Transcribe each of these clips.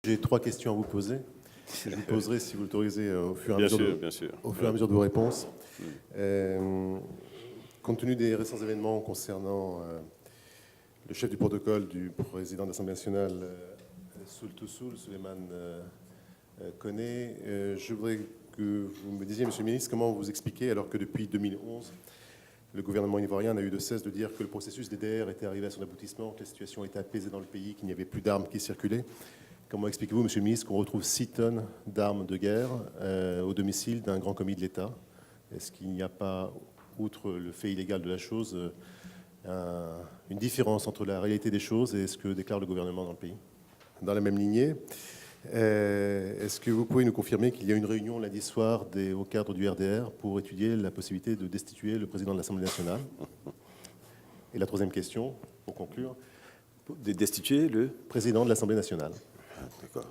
J'ai 3 questions à vous poser. Je vous poserai, si vous l'autorisez, au fur et à mesure de vos réponses. Compte tenu des récents événements concernant le chef du protocole du président de l'Assemblée nationale, Souleymane Koné, je voudrais que vous me disiez, Monsieur le ministre, comment vous expliquez, alors que depuis 2011, le gouvernement ivoirien n'a eu de cesse de dire que le processus DDR était arrivé à son aboutissement, que la situation était apaisée dans le pays, qu'il n'y avait plus d'armes qui circulaient. Comment expliquez-vous, Monsieur le ministre, qu'on retrouve 6 tonnes d'armes de guerre au domicile d'un grand commis de l'État? Est-ce qu'il n'y a pas, outre le fait illégal de la chose, une différence entre la réalité des choses et ce que déclare le gouvernement dans le pays? Dans la même lignée, est-ce que vous pouvez nous confirmer qu'il y a une réunion lundi soir au cadre du RDR pour étudier la possibilité de destituer le président de l'Assemblée nationale? Et la troisième question, pour conclure. De destituer le président de l'Assemblée nationale. D'accord.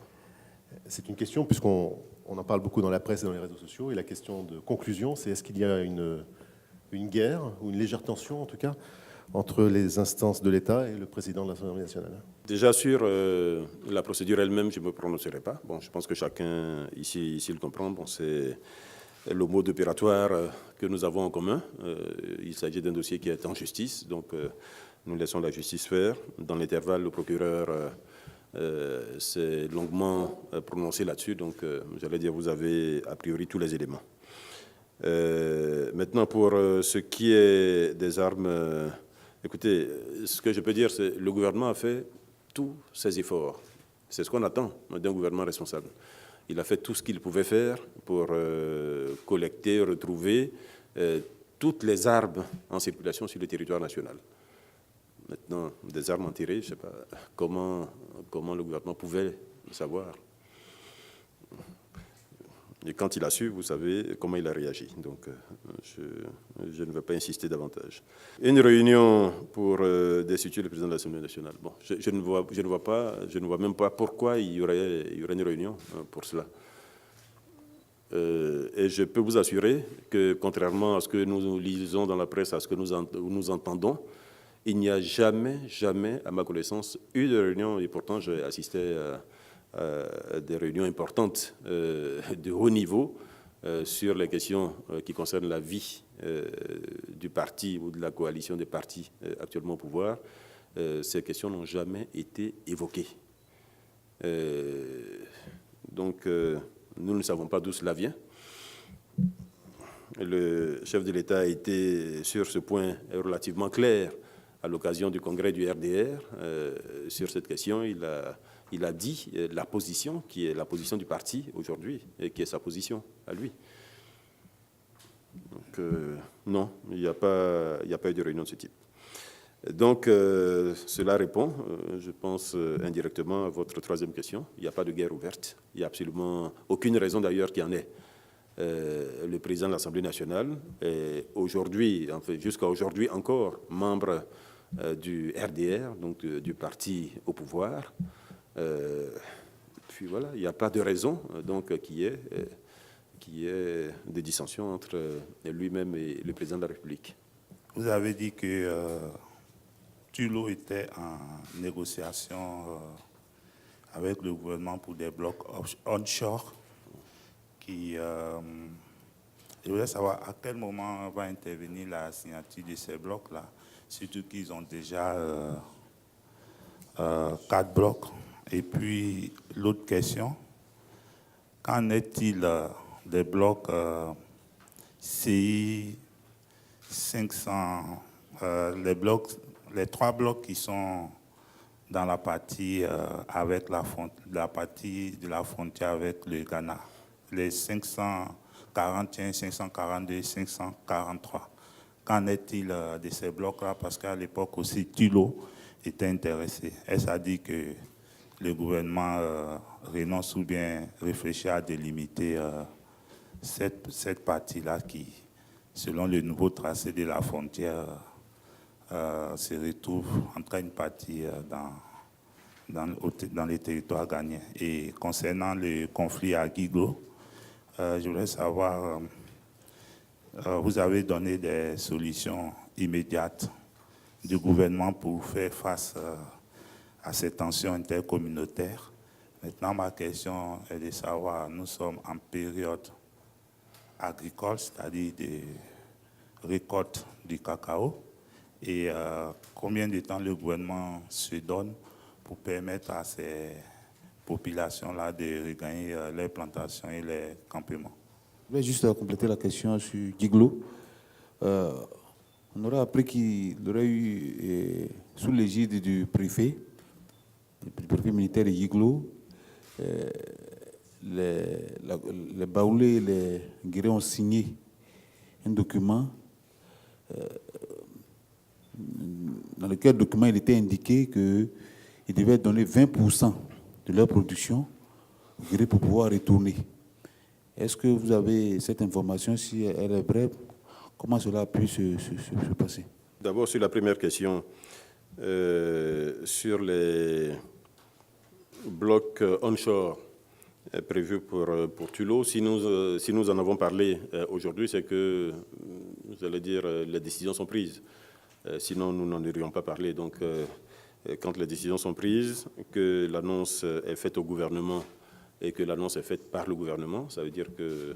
C'est une question, puisqu'on en parle beaucoup dans la presse et dans les réseaux sociaux, et la question de conclusion, c'est est-ce qu'il y a une guerre, ou une légère tension en tout cas, entre les instances de l'État et le président de l'Assemblée nationale? Déjà sur la procédure elle-même, je ne me prononcerai pas. Bon, je pense que chacun ici le comprend. Bon, c'est le mode opératoire que nous avons en commun. Il s'agit d'un dossier qui est en justice, donc nous laissons la justice faire. Dans l'intervalle, le procureur s'est longuement prononcé là-dessus, donc j'allais dire vous avez a priori tous les éléments. Maintenant, pour ce qui est des armes, écoutez, ce que je peux dire, c'est que le gouvernement a fait tous ses efforts. C'est ce qu'on attend d'un gouvernement responsable. Il a fait tout ce qu'il pouvait faire pour collecter, retrouver toutes les armes en circulation sur le territoire national. Maintenant, des armes enterrées, je ne sais pas comment le gouvernement pouvait le savoir. Et quand il a su, vous savez comment il a réagi. Donc, je ne vais pas insister davantage. Une réunion pour destituer le président de l'Assemblée nationale. Bon, je ne vois même pas pourquoi il y aurait une réunion pour cela. Et je peux vous assurer que, contrairement à ce que nous lisons dans la presse, à ce que nous entendons, il n'y a jamais, à ma connaissance, eu de réunion, et pourtant j'ai assisté à des réunions importantes de haut niveau sur les questions qui concernent la vie du parti ou de la coalition des partis actuellement au pouvoir. Ces questions n'ont jamais été évoquées. Donc, nous ne savons pas d'où cela vient. Le chef de l'État a été sur ce point relativement clair à l'occasion du congrès du RDR. Sur cette question, il a dit la position qui est la position du parti aujourd'hui et qui est sa position à lui. Donc, non, il n'y a pas eu de réunion de ce type. Donc, cela répond, je pense, indirectement à votre troisième question. Il n'y a pas de guerre ouverte. Il n'y a absolument aucune raison d'ailleurs qu'il y en ait. Le président de l'Assemblée nationale est aujourd'hui, en fait, jusqu'à aujourd'hui encore, membre du RDR, donc du parti au pouvoir. Puis voilà, il n'y a pas de raison donc qui est de dissension entre lui-même et le président de la République. Vous avez dit que Tullow était en négociation avec le gouvernement pour des blocs onshore. Je voudrais savoir à quel moment va intervenir la signature de ces blocs-là, surtout qu'ils ont déjà 4 blocs. Et puis, l'autre question, qu'en est-il des blocs CI 500, les 3 blocs qui sont dans la partie avec la partie de la frontière avec le Ghana, les 541, 542, 543. Qu'en est-il de ces blocs-là? Parce qu'à l'époque aussi, Tullow était intéressé. Est-ce à dire que le gouvernement renonce ou bien réfléchit à délimiter cette partie-là qui, selon le nouveau tracé de la frontière, se retrouve entre une partie dans les territoires ghanéens? Et concernant le conflit à Guiglo, je voudrais savoir, vous avez donné des solutions immédiates du gouvernement pour faire face à ces tensions intercommunautaires. Maintenant, ma question est de savoir, nous sommes en période agricole, c'est-à-dire de récolte du cacao, et combien de temps le gouvernement se donne pour permettre à ces populations-là de regagner les plantations et les campements. Je vais juste compléter la question sur Giglo. On aurait appris qu'il aurait eu, sous l'égide du préfet militaire de Giglo, les Baoulés et les Guérés ont signé un document dans lequel document il était indiqué qu'ils devaient donner 20% de leur production aux Guérés pour pouvoir retourner. Est-ce que vous avez cette information? Si elle est vraie, comment cela a pu se passer? D'abord, sur la première question, sur les blocs onshore prévus pour Tullow, si nous en avons parlé aujourd'hui, c'est que, vous allez dire, les décisions sont prises. Sinon, nous n'en aurions pas parlé. Donc, quand les décisions sont prises, que l'annonce est faite au gouvernement et que l'annonce est faite par le gouvernement, ça veut dire que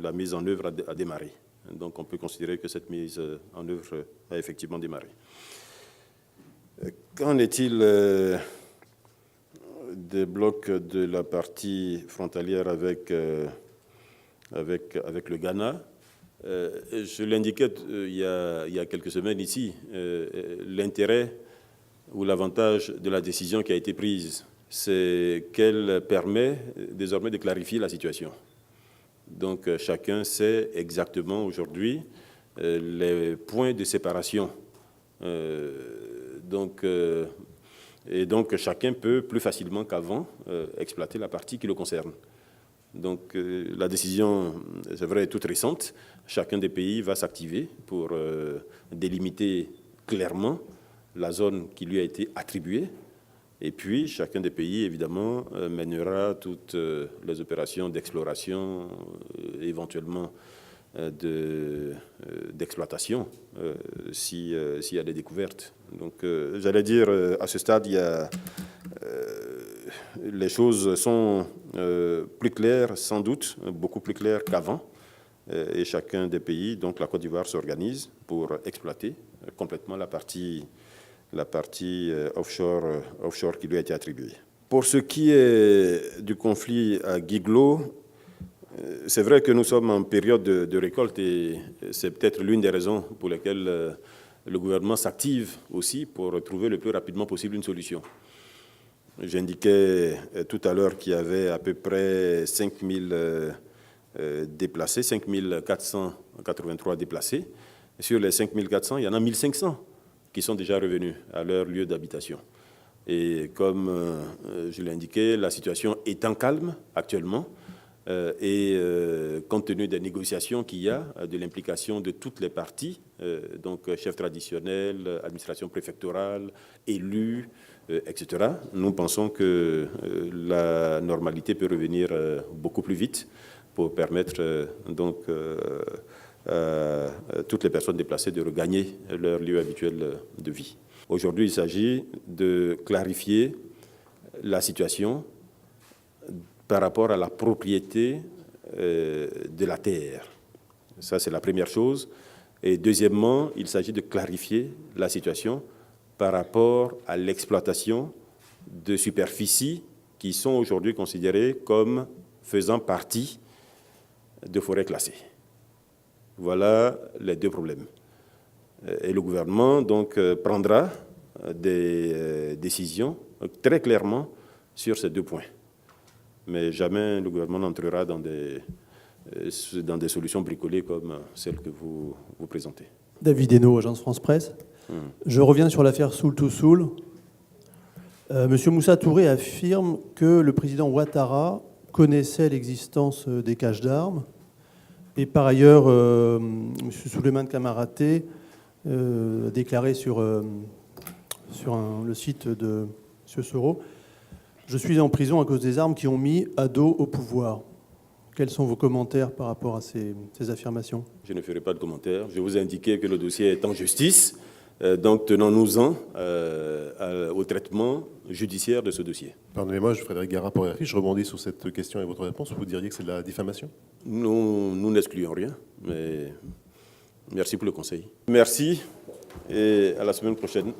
la mise en œuvre a démarré. Donc, on peut considérer que cette mise en œuvre a effectivement démarré. Qu'en est-il des blocs de la partie frontalière avec le Ghana? Je l'indiquais il y a quelques semaines ici, l'intérêt ou l'avantage de la décision qui a été prise, c'est qu'elle permet désormais de clarifier la situation. Donc chacun sait exactement aujourd'hui les points de séparation. Donc chacun peut plus facilement qu'avant exploiter la partie qui le concerne. Donc la décision, c'est vrai, est toute récente. Chacun des pays va s'activer pour délimiter clairement la zone qui lui a été attribuée. Et puis, chacun des pays, évidemment, mènera toutes les opérations d'exploration, éventuellement d'exploitation, s'il y a des découvertes. Donc, j'allais dire, à ce stade, les choses sont plus claires, sans doute, beaucoup plus claires qu'avant. Et chacun des pays, donc la Côte d'Ivoire, s'organise pour exploiter complètement la partie offshore qui lui a été attribuée. Pour ce qui est du conflit à Giglo, c'est vrai que nous sommes en période de récolte et c'est peut-être l'une des raisons pour lesquelles le gouvernement s'active aussi pour trouver le plus rapidement possible une solution. J'indiquais tout à l'heure qu'il y avait à peu près 5 000 déplacés, 5 483 déplacés. Et sur les 5 400, il y en a 1 500 qui sont déjà revenus à leur lieu d'habitation. Et comme je l'ai indiqué, la situation est en calme actuellement et compte tenu des négociations qu'il y a, de l'implication de toutes les parties, donc chefs traditionnels, administration préfectorale, élus, etc., nous pensons que la normalité peut revenir beaucoup plus vite pour permettre toutes les personnes déplacées de regagner leur lieu habituel de vie. Aujourd'hui, il s'agit de clarifier la situation par rapport à la propriété de la terre. Ça, c'est la première chose. Et deuxièmement, il s'agit de clarifier la situation par rapport à l'exploitation de superficies qui sont aujourd'hui considérées comme faisant partie de forêts classées. Voilà les deux problèmes. Et le gouvernement donc prendra des décisions très clairement sur ces deux points. Mais jamais le gouvernement n'entrera dans des solutions bricolées comme celles que vous présentez. David Hainaut, Agence France-Presse. Je reviens sur l'affaire Soul to Soul. Monsieur Moussa Touré affirme que le président Ouattara connaissait l'existence des caches d'armes. Et par ailleurs, M. Souleymane Camaraté a déclaré sur le site de M. Soro « Je suis en prison à cause des armes qui ont mis Ado au pouvoir ». Quels sont vos commentaires par rapport à ces affirmations? Je ne ferai pas de commentaires. Je vous ai indiqué que le dossier est en justice Donc, tenons-nous-en au traitement judiciaire de ce dossier. Pardonnez-moi, Frédéric Gara pour RFI, je rebondis sur cette question et votre réponse. Vous diriez que c'est de la diffamation? Nous n'excluons rien, mais merci pour le conseil. Merci et à la semaine prochaine.